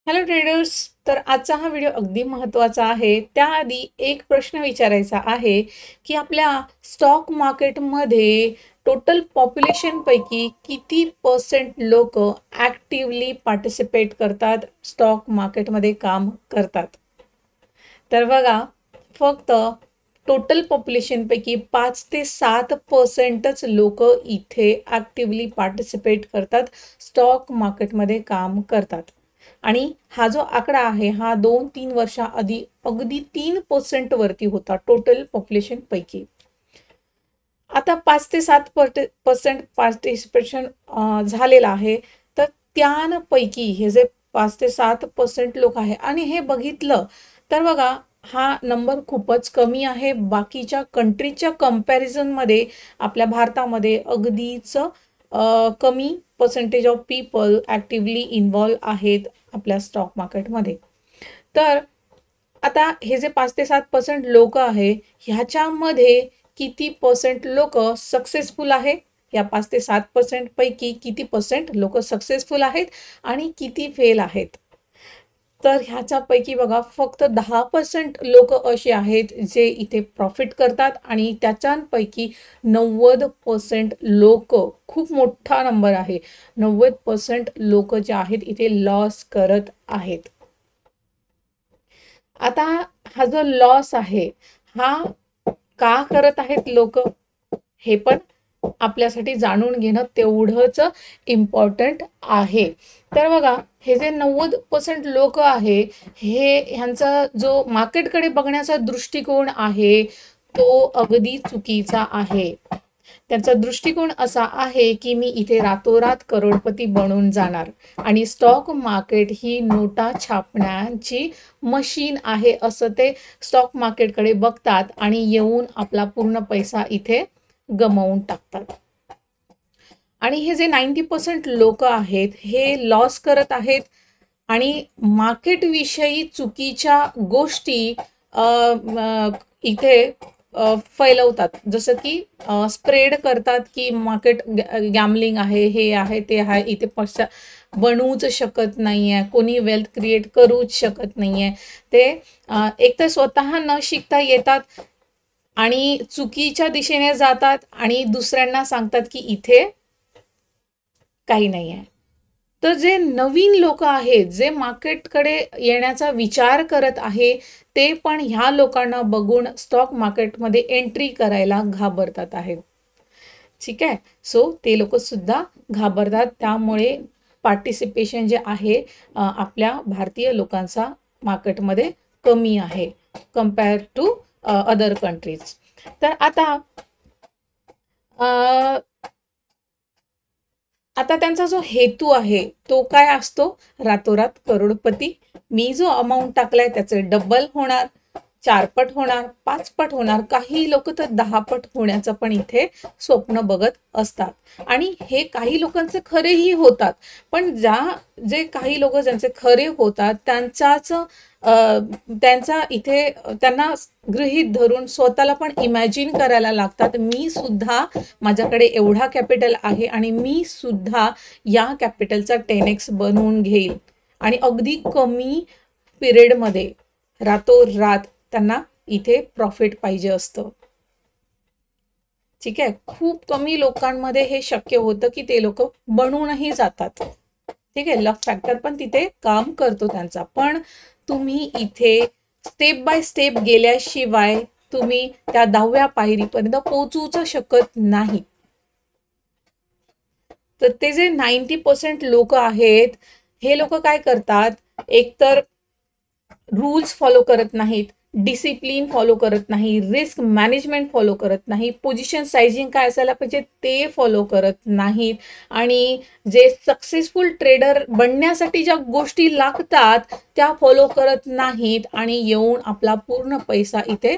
Hello traders. तर आजचा हा व्हिडिओ अगदी महत्त्वाचा आहे. त्याआधी एक प्रश्न विचारायचा आहे की आपल्या स्टॉक मार्केटमध्ये टोटल पॉप्युलेशनपैकी किती पर्सेंट लोक ॲक्टिवली पार्टिसिपेट करतात, स्टॉक मार्केटमध्ये काम करतात? तर बघा, फक्त टोटल पॉप्युलेशनपैकी 5 ते 7% लोक इथे ॲक्टिवली पार्टिसिपेट करतात, स्टॉक मार्केटमध्ये काम करतात. आणि हा जो आकडा आहे हा 2-3 वर्षाआधी अगदी 3% वरती होता टोटल पॉप्युलेशन पैकी. आता 5 ते 7% पार्टिसिपेशन झालेलं आहे. तर त्यांपैकी हे जे 5 ते 7% लोक आहे आणि हे बघितलं तर बघा, हा नंबर खूपच कमी आहे. बाकीच्या कंट्रीच्या कंपॅरिझनमध्ये आपल्या भारतामध्ये अगदीच कमी percentage of people actively involve आहेत आपल्या स्टॉक मार्केटमध्ये. तर आता हे जे 5 ते 7% लोक आहे, ह्याच्यामध्ये किती पर्सेंट लोक सक्सेसफुल आहे? या 5 ते 7% पैकी किती पर्सेंट लोक सक्सेसफुल आहेत आणि किती फेल आहेत? तर ह्याच्यापैकी बघा, फक्त 10% लोक असे आहेत जे इथे प्रॉफिट करतात आणि त्याच्यापैकी 90% लोक, खूप मोठा नंबर आहे, 90% लोक जे आहेत इथे लॉस करत आहेत. आता हा जो लॉस आहे हा का करत आहेत लोक, हे पण आपल्यासाठी जाणून घेणं तेवढंच इम्पॉर्टंट आहे. तर बघा, हे जे 90% लोक आहे, हे ह्यांचा जो मार्केटकडे बघण्याचा दृष्टिकोन आहे तो अगदी चुकीचा आहे. त्यांचा दृष्टिकोन असा आहे की मी इथे रातोरात करोडपती बनून जाणार आणि स्टॉक मार्केट ही नोटा छापण्याची मशीन आहे असं ते स्टॉक मार्केटकडे बघतात आणि येऊन आपला पूर्ण पैसा इथे गमावून टाकतात. आणि हे जे 90% लोक आहेत हे लॉस करत आहेत आणि मार्केटविषयी चुकीच्या गोष्टी इथे फैलवतात. जसं की स्प्रेड करतात की मार्केट गॅमलिंग आहे, हे आहे, ते आहे, इथे पैसा बनवूच शकत नाही आहे, कोणी वेल्थ क्रिएट करूच शकत नाही आहे. ते एकतर स्वतः न शिकता येतात आणि चुकीच्या दिशेने जातात आणि दुसऱ्यांना सांगतात की इथे काही नाही आहे. तर जे नवीन लोक आहेत, जे मार्केटकडे येण्याचा विचार करत आहे, ते पण ह्या लोकांना बघून स्टॉक मार्केटमध्ये एंट्री करायला घाबरतात आहेत. ठीक आहे. सो ते लोक सुद्धा घाबरतात. त्यामुळे पार्टिसिपेशन जे आहे आपल्या भारतीय लोकांचा मार्केटमध्ये कमी आहे कम्पेअर टू अदर कंट्रीज. तर आता त्यांचा जो हेतू आहे तो काय असतो? रातोरात करोडपती. मी जो अमाऊंट टाकलाय त्याचे डबल होणार, 4 पट होणार, 5 पट होणार, काही लोक तर 10 पट होण्याचं पण इथे स्वप्न बघत असतात. आणि हे काही लोकांचे खरेही होतात. पण जे काही लोक ज्यांचे खरे होतात त्यांचा इथे त्यांना गृहीत धरून स्वतःला पण इमॅजिन करायला लागतात, मी सुद्धा, माझ्याकडे एवढा कॅपिटल आहे आणि मी सुद्धा या कॅपिटलचा 10x बनवून घेईल. आणि अगदी कमी पिरियडमध्ये रातोरात त्यांना इथे प्रॉफिट पाहिजे असतं. ठीक आहे. खूप कमी लोकांमध्ये हे शक्य होतं की ते लोक बनूनही जातात. ठीक आहे. लक फॅक्टर पण तिथे काम करतो त्यांचा. पण तुम्ही इथे स्टेप बाय स्टेप गेल्याशिवाय तुम्ही त्या 10व्या पायरीपर्यंत पोहोचूच शकत नाही. तर ते जे 90% लोक आहेत, हे लोक काय करतात? एकतर रूल्स फॉलो करत नाहीत, डिसिप्लिन फॉलो करत नाही, रिस्क मॅनेजमेंट फॉलो करत नाही, पोझिशन सायझिंग काय असायला पाहिजे ते फॉलो करत नाहीत आणि जे सक्सेसफुल ट्रेडर बनण्यासाठी ज्या गोष्टी लागतात त्या फॉलो करत नाहीत आणि येऊन आपला पूर्ण पैसा इथे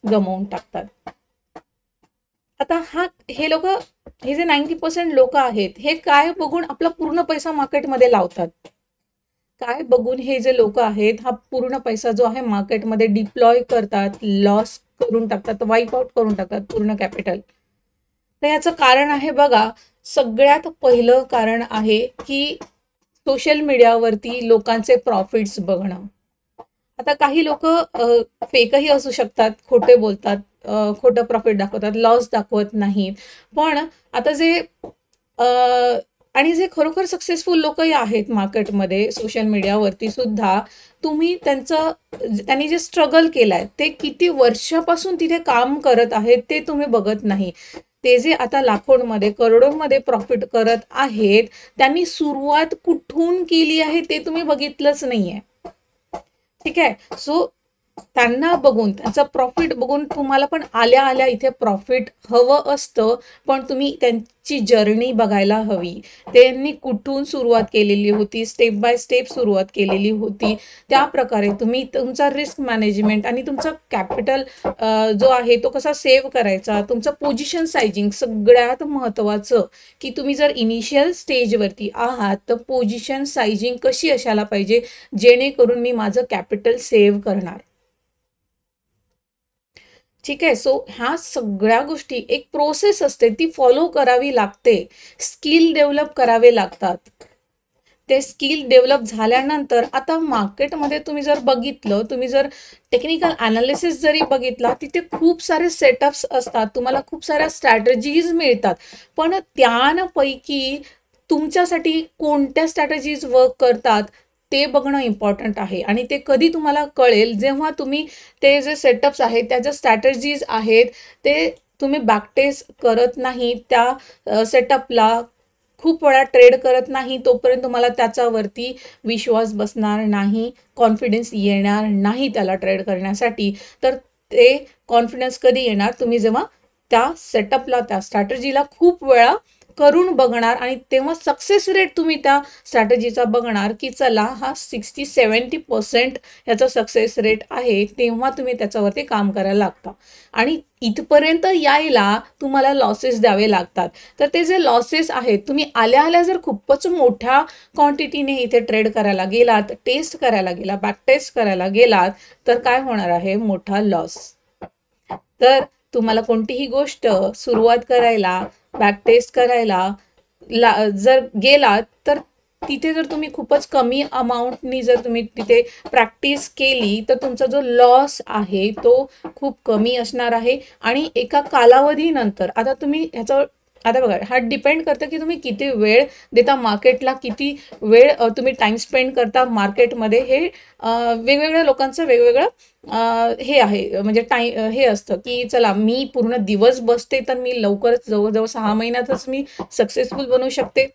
गमावून टाकतात. आता हे जे 90% लोक आहेत, हे काय बघून आपला पूर्ण पैसा मार्केटमध्ये लावतात? काय बघून हे जे लोक आहेत हा पूर्ण पैसा जो आहे मार्केटमध्ये डिप्लॉय करतात, लॉस करून टाकतात, वाईप आउट करून टाकतात पूर्ण कॅपिटल? तर याचं कारण आहे बघा, सगळ्यात पहिलं कारण आहे की सोशल मीडियावरती लोकांचे प्रॉफिट्स बघणं. आता काही लोक फेकही असू शकतात, खोटे बोलतात, खोटं प्रॉफिट दाखवतात, लॉस दाखवत नाहीत. पण आता जे आणि जे खरोखर सक्सेसफुल लोकही आहेत मार्केटमध्ये, सोशल मीडियावरती सुद्धा, तुम्ही त्यांनी जे स्ट्रगल केलंय ते किती वर्षापासून तिथे काम करत आहेत ते तुम्ही बघत नाही. ते जे आता लाखोंमध्ये करोडोंमध्ये प्रॉफिट करत आहेत, त्यांनी सुरुवात कुठून केली आहे ते तुम्ही बघितलंच नाहीये. ठीक आहे. सो त्यांना बघून, त्यांचं प्रॉफिट बघून तुम्हाला पण आल्या आल्या इथे प्रॉफिट हवं असतं, पण तुम्ही त्यांची जर्नी बघायला हवी. त्यांनी कुठून सुरुवात केलेली होती, स्टेप बाय स्टेप सुरुवात केलेली होती. त्या प्रकारे तुम्ही तुमचा रिस्क मॅनेजमेंट आणि तुमचा कॅपिटल जो आहे तो कसा सेव्ह करायचा, तुमचं पोझिशन सायझिंग सगळ्यात महत्त्वाचं, की तुम्ही जर इनिशियल स्टेजवरती आहात तर पोझिशन सायझिंग कशी असायला पाहिजे, जेणेकरून मी माझं कॅपिटल सेव्ह करणार. ठीक आहे. सो ह्या सगळ्या गोष्टी एक प्रोसेस असते, ती फॉलो करावी लागते. स्किल डेव्हलप करावे लागतात. ते स्किल डेव्हलप झाल्यानंतर आता मार्केटमध्ये तुम्ही जर बघितलं, तुम्ही जर टेक्निकल अनालिसिस जरी बघितला, तिथे खूप सारे सेटअप्स असतात, तुम्हाला खूप साऱ्या स्ट्रॅटेजीज मिळतात. पण त्यापैकी तुमच्यासाठी कोणत्या स्ट्रॅटेजीज वर्क करतात ते बघणं इम्पॉर्टंट आहे. आणि ते कधी तुम्हाला कळेल, जेव्हा तुम्ही ते जे सेटअप्स आहेत, त्या ज्या स्ट्रॅटेजीज आहेत, ते तुम्ही बॅकटेस्ट करत नाही, त्या सेटअपला खूप वेळा ट्रेड करत नाही, तोपर्यंत तुम्हाला त्याच्यावरती विश्वास बसणार नाही, कॉन्फिडन्स येणार नाही त्याला ट्रेड करण्यासाठी. तर ते कॉन्फिडन्स कधी येणार, तुम्ही जेव्हा त्या सेटअपला, त्या स्ट्रॅटेजीला खूप वेळा करून बघणार, आणि तेव्हा सक्सेस रेट तुम्ही त्या स्ट्रॅटेजीचा बघणार की चला हा 60-70% याचा सक्सेस रेट आहे. तेव्हा तुम्ही त्याच्यावरती काम करायला लागता. आणि इथपर्यंत यायला तुम्हाला लॉसेस द्यावे लागतात. तर ते जे लॉसेस आहेत, तुम्ही आल्या आल्या जर खूपच मोठ्या क्वांटिटीने इथे ट्रेड करायला गेलात, टेस्ट करायला गेला, बॅक टेस्ट करायला गेलात, तर काय होणार आहे, मोठा लॉस. तर तुम्हाला कोणतीही गोष्ट सुरुवात करायला, बॅक टेस्ट करायला जर गेलात, तर तिथे जर तुम्ही खूपच कमी अमाऊंटनी जर तुम्ही तिथे प्रॅक्टिस केली, तर तुमचा जो लॉस आहे तो खूप कमी असणार आहे. आणि एका कालावधीनंतर आता तुम्ही ह्याचं, आता बघा, हा डिपेंड करतं की तुम्ही किती वेळ देता मार्केटला, किती वेळ तुम्ही टाइम स्पेंड करता मार्केटमध्ये. हे वेगवेगळ्या लोकांचं वेगवेगळं हे आहे, म्हणजे हे असतं की चला मी पूर्ण दिवस बसते तर मी लवकरच, जवळजवळ 6 महिन्यातच मी सक्सेसफुल बनवू शकते.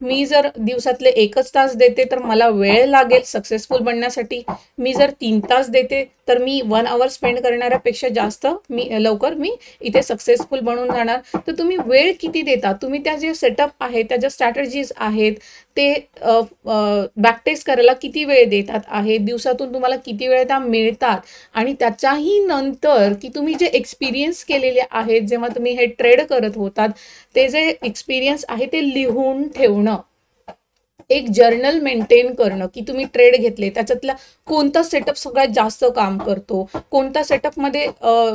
मी जर दिवसातले 1च तास देते तर मला वेळ लागेल सक्सेसफुल बनण्यासाठी. मी जर 3 तास देते तर मी 1 आवर स्पेंड करणाऱ्यापेक्षा जास्त लवकर मी इथे सक्सेसफुल बनून जाणार. तर तुम्ही वेळ किती देता, तुम्ही त्या जे सेटअप आहे, त्या ज्या स्ट्रॅटेजीज आहेत, ते बॅकटेस्ट करायला किती वेळ देतात आहे, दिवसातून तुम्हाला किती वेळ त्या मिळतात, आणि त्याच्याही नंतर की तुम्ही जे एक्सपिरियन्स केलेले आहेत, जेव्हा तुम्ही हे ट्रेड करत होतात, ते जे एक्सपिरियन्स आहे ते लिहून ठेवणं, एक जर्नल मेंटेन करणं की तुम्ही ट्रेड घेतले, त्याच्यातला कोणता सेटअप सगळ्यात जास्त काम करतो, कोणता सेटअपमध्ये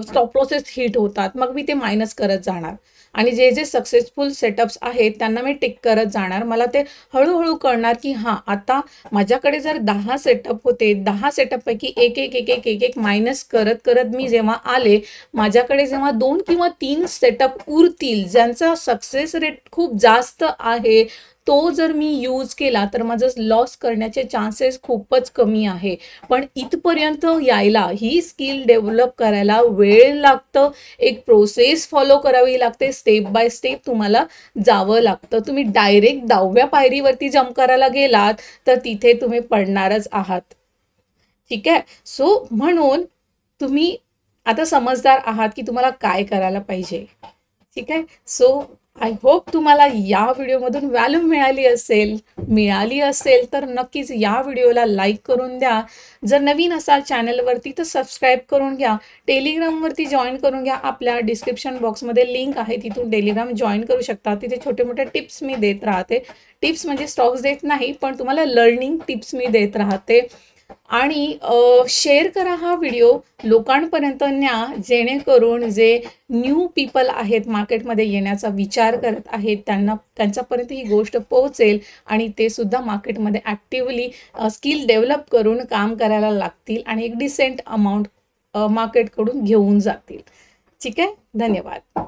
स्टॉप लॉसेस हिट होतात, मग मी ते मायनस करत जाणार. आणि जे जे सक्सेसफुल सेटअप्स आहेत त्यांना मी टिक करत जाणार. मला ते हळूहळू कळणार की हां, आता माझ्याकडे जर 10 सेटअप होते, 10 सेटअपपैकी एक एक एक एक एक एक मायनस करत करत मी जेव्हा आले, माझ्याकडे जेव्हा 2 किंवा 3 सेटअप उरतील ज्यांचा सक्सेस रेट खूप जास्त आहे, तो जर मी यूज केला तर माझं लॉस करण्याचे चान्सेस खूपच कमी आहे. पण इथपर्यंत यायला, ही स्किल डेव्हलप करायला वेळ लागतं, एक प्रोसेस फॉलो करावी लागते, स्टेप बाय स्टेप तुम्हाला जावं लागतं. तुम्ही डायरेक्ट 10व्या पायरीवरती जंप करायला गेलात तर तिथे तुम्ही पडणारच आहात. ठीक आहे. सो म्हणून तुम्ही आता समजदार आहात की तुम्हाला काय करायला पाहिजे. ठीक आहे. सो आय होप तुम्हाला या व्हिडिओमधून व्हॅल्यू मिळाली असेल तर नक्कीच या व्हिडिओला लाईक करून द्या. जर नवीन असाल चॅनलवरती तर सबस्क्राईब करून घ्या. टेलिग्रामवरती जॉईन करून घ्या. आपल्या डिस्क्रिप्शन बॉक्समध्ये लिंक आहे, तिथून टेलिग्राम जॉईन करू शकता. तिथे छोटे मोठे टिप्स मी देत राहते. टिप्स म्हणजे स्टॉक्स देत नाही, पण तुम्हाला लर्निंग टिप्स मी देत राहते. आणि शेअर करा हा व्हिडिओ, लोकांपर्यंत न्या, जेणेकरून जे न्यू पीपल आहेत, मार्केटमध्ये येण्याचा विचार करत आहेत, त्यांच्यापर्यंत ही गोष्ट पोहोचेल आणि ते सुद्धा मार्केटमध्ये ॲक्टिव्हली स्किल डेव्हलप करून काम करायला लागतील आणि एक डिसेंट अमाऊंट मार्केटकडून घेऊन जातील. ठीक आहे, धन्यवाद.